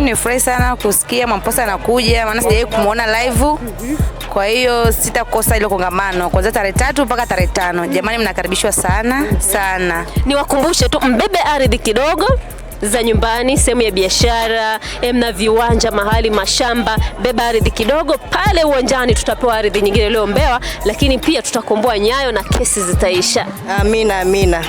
Mimi nimefurahi sana kusikia Mwamposa anakuja, maana sijawahi kumuona live. Kwa hiyo sitakosa ile kongamano kuanzia tarehe 3 mpaka tarehe 5. Jamani, mnakaribishwa sana sana. Niwakumbushe tu mbebe ardhi kidogo za nyumbani, sehemu ya biashara, mna viwanja mahali, mashamba, beba ardhi kidogo pale uwanjani. Tutapewa ardhi nyingine leo Mbewa, lakini pia tutakomboa Nyayo na kesi zitaisha. Amina, amina.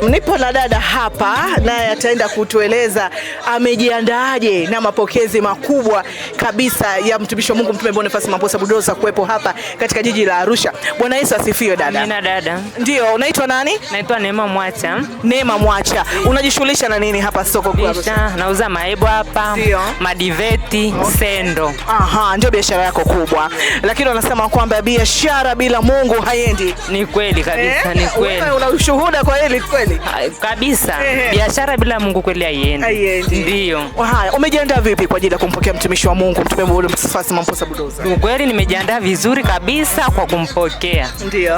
Nipo na dada hapa, naye ataenda kutueleza amejiandaaje na mapokezi makubwa kabisa ya mtumishi wa Mungu Mtume Boniface Mwamposa Budoza kuwepo hapa katika jiji la Arusha. Bwana Yesu asifiwe dada. Amina dada. Ndio, unaitwa nani? Naitwa Neema Mwacha. Neema Mwacha. Unajishughulisha na nini hapa soko kuu Arusha? Nauza maebo hapa, madiveti, sendo. Aha, ndio biashara yako kubwa. Lakini wanasema kwamba biashara bila Mungu haiendi. Ni kweli kabisa, ni kweli. Wewe una ushuhuda kwa hili kweli? Kabisa. Biashara bila Mungu kweli haiendi. Haiendi. Ndio. Haya, umejiandaa vipi kwa ajili ya kumpokea mtumishi wa Mungu Mtume Boniface Mwamposa Budoza? Kweli nimejiandaa vizuri kabisa kwa kumpokea.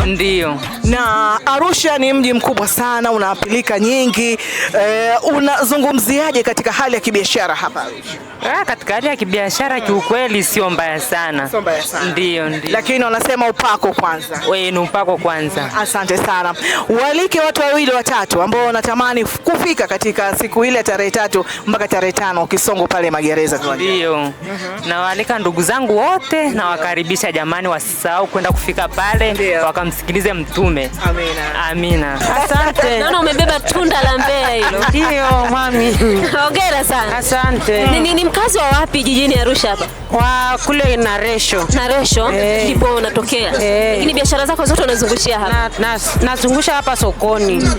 Ndio. Na Arusha ni mji mkubwa sana, unapilika nyingi. Unazungumziaje katika hali ya kibiashara hapa Arusha? Katika hali ya kibiashara kiukweli sio mbaya sana. Sio mbaya sana. Ndio. Lakini wanasema upako kwanza. Wewe ni upako kwanza. Asante sana. Walike watu wawili watatu ambao wanatamani kufika katika siku ile tarehe 3 mpaka tarehe 5 Kisongo pale magereza tu. Ndio. Na walika ndugu zangu wote na wakaribisha jamani, wasisahau kwenda kufika pale wakamsikilize mtume. Amina. Amina. Asante. Naona umebeba tunda la Mbeya hilo. Ndio mami. Hongera sana. Asante. Ni mkazi wa wapi jijini Arusha hapa? Wa kule Naresho. Naresho ndipo unatokea. Lakini biashara zako zote unazungushia hapa. Nazungusha hapa sokoni.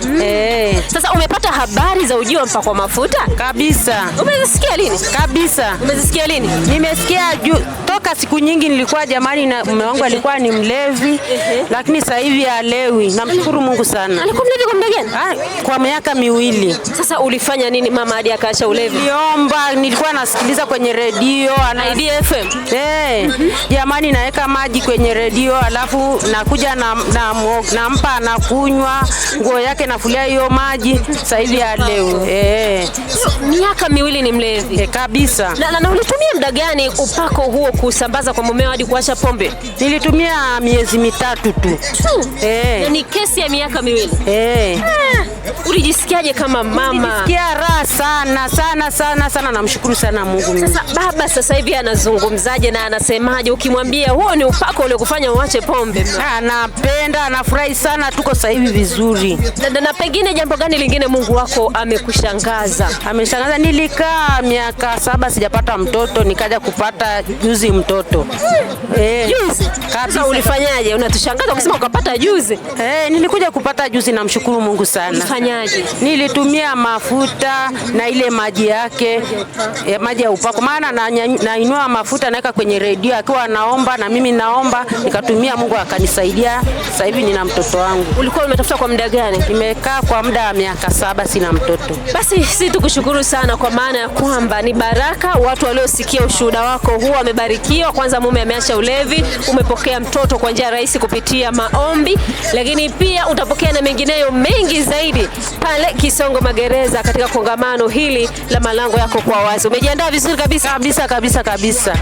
Sasa umepata habari za ujio wa mpakwa mafuta? Kabisa. Umezisikia lini? Kabisa. Umezisikia lini? Nimesikia toka siku nyingi. Nilikuwa jamani na mume wangu alikuwa ni mlevi, lakini sasa hivi halewi. Namshukuru Mungu sana. Alikuwa mlevi kwa muda gani? Kwa miaka 2. Sasa ulifanya nini mama hadi akaacha ulevi? Nilikuwa nasikiliza kwenye redio IDFM. Jamani, naweka maji kwenye redio, alafu nakuja nampa anakunywa, nguo yake nafulia hiyo maji. Sasa hivi halewi. Miaka 2 ni mlevi. Kabisa. Na ulitumia muda gani upako huo kusambaza kwa mumeo hadi kuacha pombe? Nilitumia miezi 3 tu. Na ni kesi ya miaka 2. Ulijisikiaje kama mama? Nilisikia raha sana sana sana sana, namshukuru sana Mungu. Sasa baba sasa hivi anazungumzaje na anasemaje ukimwambia huo ni upako ule kufanya uache pombe? Anapenda, anafurahi sana, tuko sasa hivi vizuri. Na pengine jambo gani lingine Mungu wako amekushangaza? Ameshangaza, nilikaa miaka 7 sijapata mtoto, nikaja kupata juzi mtoto. Juzi? Kabisa. Ulifanyaje? Unatushangaza ukisema ukapata juzi. Nilikuja kupata juzi, namshukuru Mungu sana. Ulifanyaje? Nilitumia mafuta na ile maji yake, maji ya upako. Maana nainua mafuta naweka kwenye redio akiwa naomba na mimi naomba, nikatumia, Mungu akanisaidia. Sasa hivi nina mtoto wangu. Ulikuwa umetafuta kwa muda gani? Nimekaa kwa muda wa miaka 7 sina mtoto. Basi sisi tukushukuru sana kwa maana ya kwamba ni baraka watu waliosikia ushuhuda wako huo wamebarikiwa. Kwanza mume ameacha ulevi, umepokea mtoto kwa njia rahisi kupitia maombi, lakini pia utapokea na mengineyo mengi zaidi pale Kisongo magereza katika kongamano hili la malango yako kwa wazi. Umejiandaa vizuri kabisa? Kabisa kabisa kabisa.